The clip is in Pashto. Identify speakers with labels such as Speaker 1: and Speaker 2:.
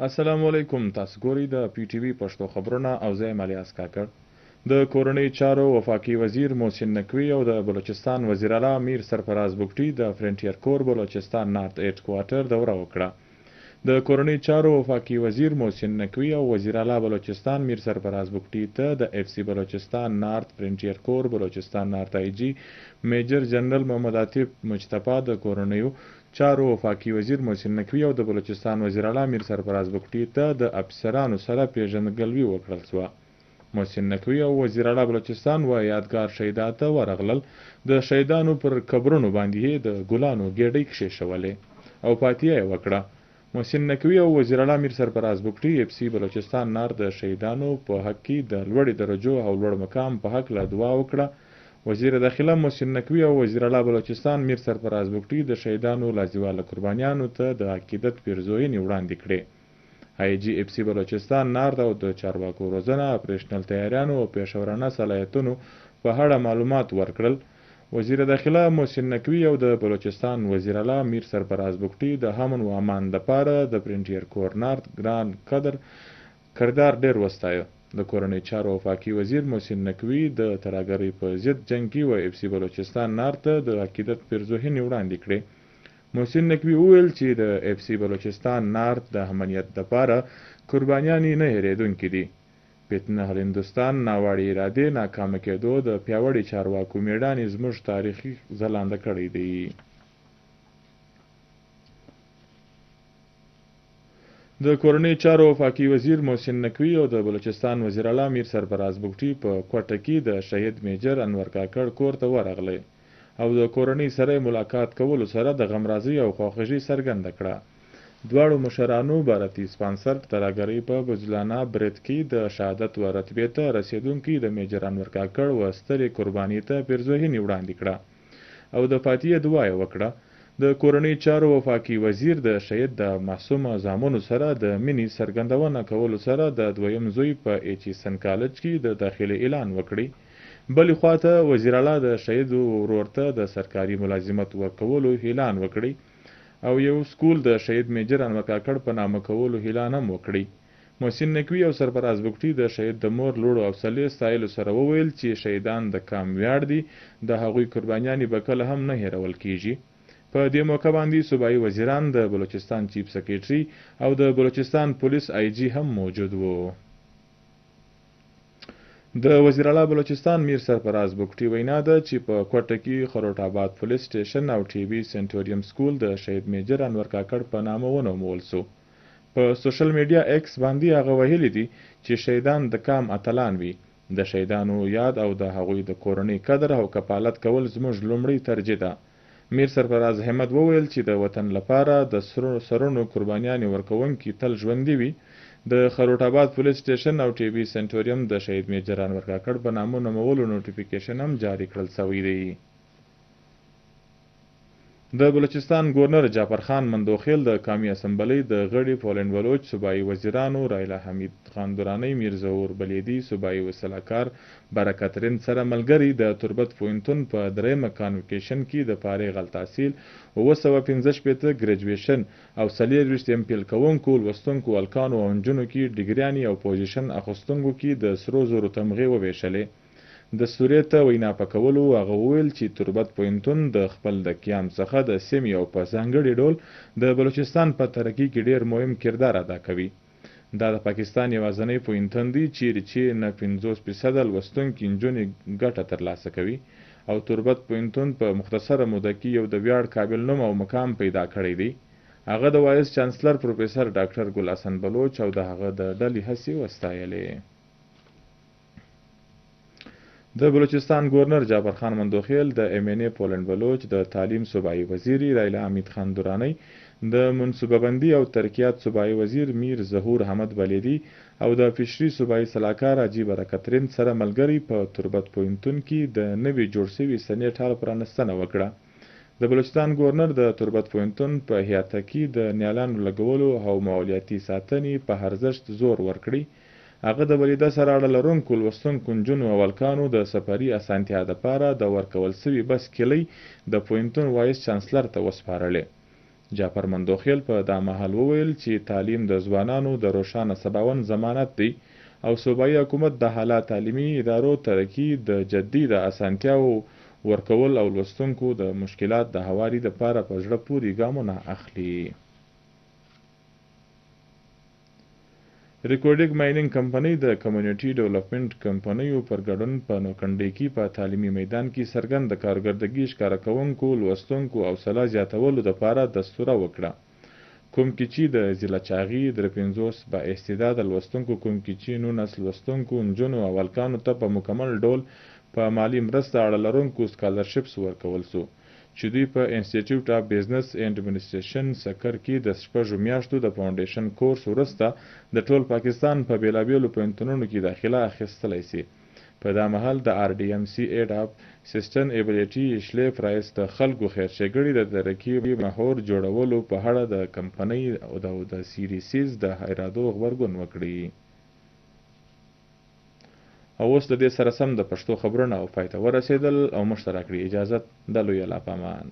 Speaker 1: السلام علیکم. تاسو ګورئ د پی ټی وی پښتو خبرونه او زه یم الیاس کاکړ. د کورنۍ چارو وفاقي وزیر محسن نقوي او د بلوچستان وزیر اعلی میر سرفراز بګټي د فرنټیر کور بلوچستان نارت هیډ کوارټر دوره وکړه. د کورنۍ چارو وفاقي وزیر محسن نقوي او وزیر اعلی بلوچستان میر سرفراز بګټي ته د اف سی بلوچستان نارت فرنټیر کور بلوچستان نارت آی جی میجر جنرال محمد عاطف مجتبی د کورنیو چارو وفاقي وزیر محسن نقوي او د بلوچستان وزیر اعلی میر سرفراز بګټي ته د افسرانو سره پیژندګلوي وکړل شوه. محسن نقوي او وزیر اعلی بلوچستان و یادګار شهیدات ته ورغلل. د شهیدانو پر قبرونو باندې د ګلانو ګېډۍ کښېښولې او فاتحه یې وکړه. محسن نقوي او وزیر اعلی میر سرفراز بګټي اف سی بلوچستان نارت د شهیدانو په حق کې د لوړې درجو او لوړ مقام په حق له دعا وکړه. وزیر داخله محسن نقوي او وزیر اعلی بلوچستان میر سرفراز بګټي د شهیدانو لازواله قربانیانو ته د عقیدت پیرزوینې وړاندې کړې. آی جی اف سی بلوچستان نارت او د چارواکو روزنه، اپریشنل تیاریانو او پیښورانه صلاحیتونو په اړه معلومات ورکړل. وزیر داخله محسن نقوي او د بلوچستان وزیر اعلی میر سرفراز بګټي د امن و امان لپاره د فرنټیر کور نارت ګران کردار ډیر وستایه. د کورنۍ چارو وفاقي وزیر محسن نقوي د ترهګرۍ په ضد جنګ کې و اف سی بلوچستان نارت ته د عقیدت پیرزوینې وړاندې کړې. محسن نقوي وویل چې د اف سی بلوچستان نارت د امنیت لپاره قربانیانې نه هېرېدونکې دي. فتنه هندوستان ناوړه ارادې ناکامه کېدو د پیاوړي چارواکو میړانې زموږ تاریخي ځلانده کړی دی. د کورنۍ چارو وفاقي وزیر محسن نقوي او د بلوچستان وزیر اعلی میر سرفراز بګټي په کوټه کې د شهید میجر انور کاکړ کور ته ورغلی او د کورنۍ سره ملاقات کولو سره د غمرازۍ او خواخوږي څرګنده کړه. دواړو مشرانو بھارتي سپانسر ترهګرۍ په بزلانه برید کې د شهادت و رتبې ته رسېدونکي د میجر انور کاکړ و سترې قربانۍ ته پیرزوینې وړاندې کړه او د فاتحې دعا یې وکړه. د کورنۍ چارو وفاقي وزیر د شهید د معصومه زامنو سره د مینې څرګندونه کولو سره د دویم زوی په ایچیسن کالج کې د داخلي اعلان وکړي. بلې خواته وزیر اعلی د شهید ورور ته د سرکاري ملازمت ورکولو اعلان وکړي او یو سکول د شهید میجر انور کاکړ په نامه کولو اعلان هم وکړي. محسن نقوي او سرفراز بګټي د شهید د مور لوړو حوصلې ستایلو سره وویل چې شهیدان د قام ویاړ دي، د هغوی قربانیانې به کله هم نه هېرول کیږي. په دې موقع باندې صوبایي وزیران، د بلوچستان چیف سکریټري او د بلوچستان پولیس آی جی هم موجود وو. د وزیر اعلی بلوچستان میر سرفراز بګټي وینا ده چې په کوټه کې خروټ آباد پولیس سټیشن او ټي بي سینټوریم سکول د شهید میجر انور کاکړ په نامه ونومول سو. په سوشل میډیا ایکس باندې هغه ویلي دي چې شهیدان د قام اتلان وي. د شهیدانو یاد او د هغوی د کورنۍ قدر او کفالت کول زموږ لومړی ترجیح ده. میر سرفراز احمد وویل چې د وطن لپاره د سرونو قربانیانې ورکوونکي تل ژوندي وي. د خروټ آباد پولیس سټیشن او ټي بي سینټوریم د شهید میجر انور کاکړ په نامه نومولو نوټیفیکیشن هم جاری کړل شوی دی. د بلوچستان ګورنر جعفر خان مندوخیل د قومي اسمبلۍ د غړي پولنډ بلوچ صوبایي وزیرانو رایلا حمید خان درانی، میر ظهور بلیدي، صوبایي وسلکار برکت رند سره ملګري د تربت پوهنتون په درېیمه کانوکیشن کې د فارغ التحصیل 965 ګریجویشن او 24 ام پیل کوونکو لوستونکو هلکانو او نجونو کې ډیګریانې او پوزیشن اخیستونکو کې د سرو زرو تمغې وویشلې. د سوریې ته وینا په کولو هغه وویل چې تربت پوهنتون د خپل د قیام څخه د سیمې او په ځانګړي ډول د بلوچستان په ترقۍ کې ډیر مهم کردار ادا کوي. دا د پاکستان یوازینی پوهنتون دی چیرې چې نه 50% لوستونکي نجونې ګټه ترلاسه کوي او تربت پوهنتون په مختصره موده کې یو د ویاړ قابل نوم او مقام پیدا کړی دی. هغه د وایس چانسلر پروفیسر ډاکټر ګل حسن بلوچ او د هغه د ډلې هڅې وستایلې. د بلوچستان ګورنر جعفر خان مندوخیل، د ام ان ای پولنډ بلوچ، د تعلیم صوبایي وزیر رایلا حمید خان درانی، د منصوبه بندي او ترقیات صوبایي وزیر میر ظهور حمد بلیدي او د فشري صوبایي سلاکار حاجي برکت رند سره ملګري په تربت پوهنتون کې د نوي جوړ شوي سنیټ هال پرانستنه وکړه. د بلوچستان ګورنر د تربت پوهنتون په احاطه کې د نیالانو لګولو او ماحولیاتي ساتنې په ارزښت زور ورکړی. هغه د ولیده سره اړه لرونکو لوستونکو نجونو او هلکانو د سفري اسانتیا دپاره د ورکول سوي بس کیلۍ د پوهنتون وایس چانسلر ته وسپارلې. جعفر مندوخیل په دا مهال وویل چې تعلیم د ځوانانو د روښانه سباوون ضمانت دی او صوبایي حکومت د اعلی تعلیمي ادارو ترقي د جدي د اسانتیاو ورکول او لوستونکو د مشکلات د هواري دپاره په زړه پورې ګامونه اخلي. ریکورډینګ مایننګ کمپنۍ د کمیونټي ډیولپمنټ کمپنیو پر ګډون په نوکنډۍ کې په تعلیمي میدان کې څرګند د کارکردګي ښکاره کوونکو لوستونکو حوصله زیاتولو دپاره دستوره وکړه. کوم کې چې د ضلع چاغي 53 با استعداده لوستونکو کوم کې چې 19 لوستونکو نجونو او هلکانو ته په مکمل ډول په مالی مرسته اړه لرونکو سکالرشپس ورکول سو چې دوی په انسټیټیوټ اف بزنس اینډ ایډمنسټریشن سکر کې د 6 میاشتو د فاونډیشن کورس وروسته د ټول پاکستان په بیلابیلو پوهنتونونو کې داخله اخیستلی سي. په دا مهال د RDMC ایډ اف سسټینیبلټي شلیف رئیس د خلکو خیرښېګړې د ترقي محور جوړولو په اړه د کمپنۍ او د سیریسیز د ارادو غبرګون وکړي. او اوس د دې سره سم د پښتو خبرونه او پای ته ورسېدل او موږ ته راکړي اجازت د لوی الله په امان.